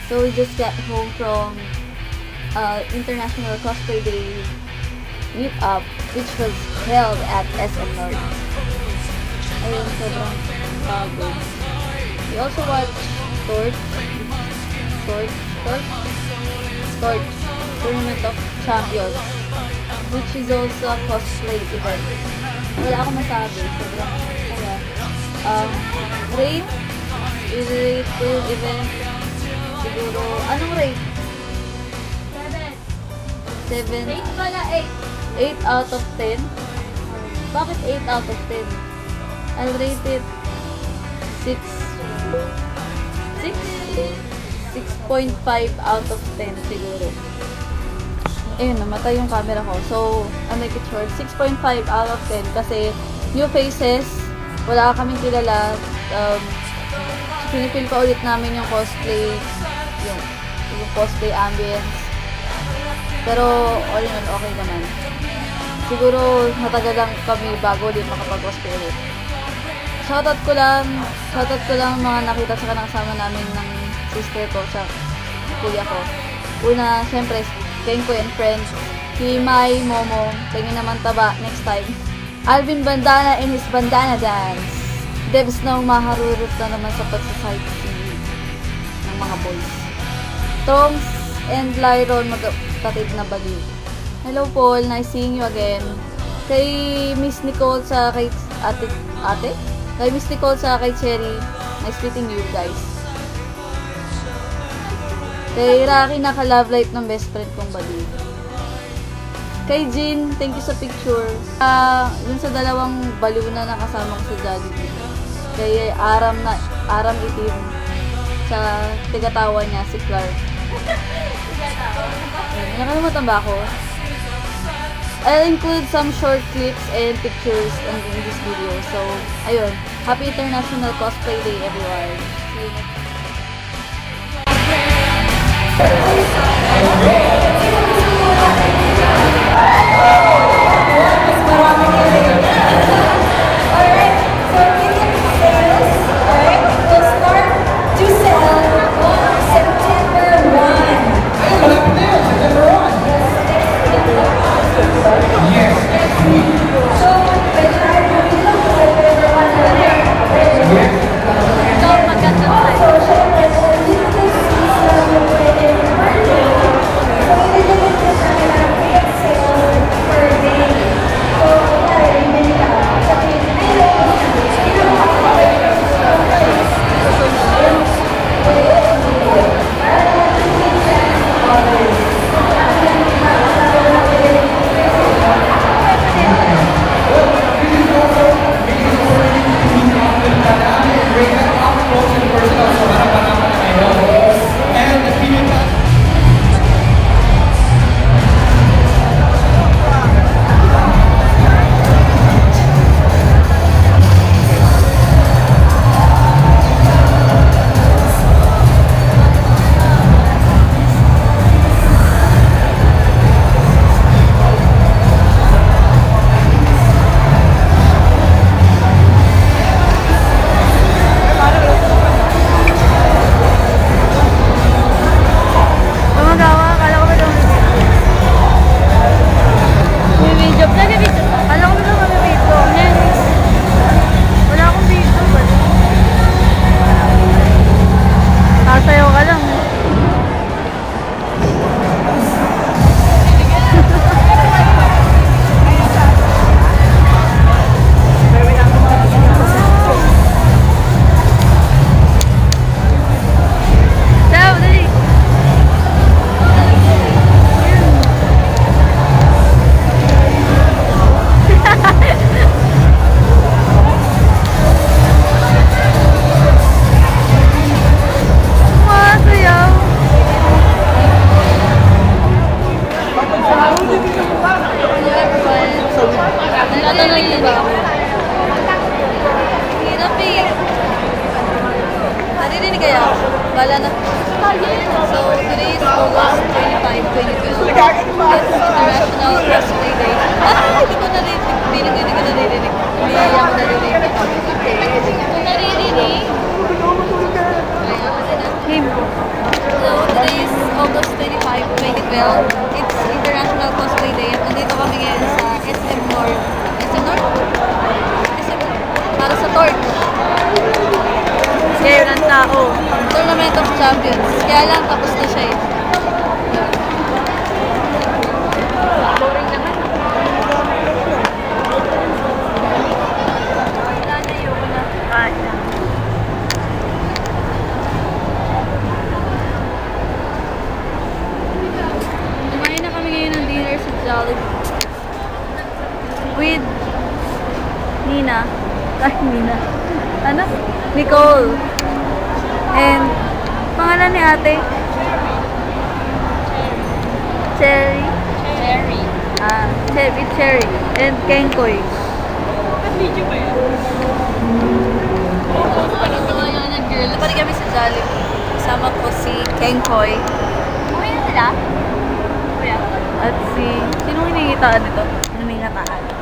So we just got home from International Cosplay Day meetup, which was held at SM North. Ayun, sobrang pagod. We also watched Torch Tournament of Champions, which is also a cosplay event. Wala akong masabi. Sobrang, rate ko yung event. Siguro, anong rate? 7. 8 pala, 8. 8 out of 10? Bakit 8 out of 10? I'll rate it 6. 6.5 out of 10 siguro. Ayun, namatay yung camera ko. So, I'll make it short. 6.5 out of 10 kasi new faces, wala kaming kilala. Pinipil pa ulit namin yung cosplay, yung cosplay ambience. Pero, all in all, okay naman. Siguro, matagal lang kami bago ulit makapag-cosplay ulit. Shoutout ko lang mga nakita sa kasama namin ng sister ko sa kuya ko. Una, syempre, Kenko and friends. Si Mai, Momo, tingin naman taba next time. Alvin Bandana and his Bandana Dance. Devs na maharurot na naman sa pagsasightseeing ng mga boys. Tongs and Lyron, magkatid na baliw. Hello Paul, nice seeing you again. Kay Miss Nicole sa kay ate? Kay Miss Nicole sa kay Cherry, nice meeting you guys. Kay Rocky, naka-love life ng best friend kong baliw. Kay Jean, thank you sa picture. Yun sa dalawang baliw na nakasama ko sa Jollibee. Kay Aram Itim. Sa tigatawa niya, si Clark. Nakalimutan ba ako? I'll include some short clips and pictures in this video. So, ayun. Happy International Cosplay Day, everyone. See you next time. Wala na. So, today is August 25, 2012. It's International Cosplay Day. Hindi ko naririnig. Hindi ko naririnig. Hindi ako naririnig. Kung naririnig. Game. Hello. 2012. It's International Cosplay Day. At nandito kami ngayon sa SM North. SM North? SM para sa Tort. Ngayon ang tao. Tournament of Champions. Kaya lang tapos na siya eh. Boring naman. Wala na yung kain na. Kumain na kami ngayon ng dinner sa Jollibee. With Nina. Ay, Nina. Ano? Nicole. And, pangalan ni ate? Cherry. Cherry. With Cherry. And Kenkoy. Video ba yan? Girl, napari kami sa Jollibee. Kasama ko si Kenkoy. Kuya sila? Kuya? At si... Sino hinihitaan nito? Hinihitaan.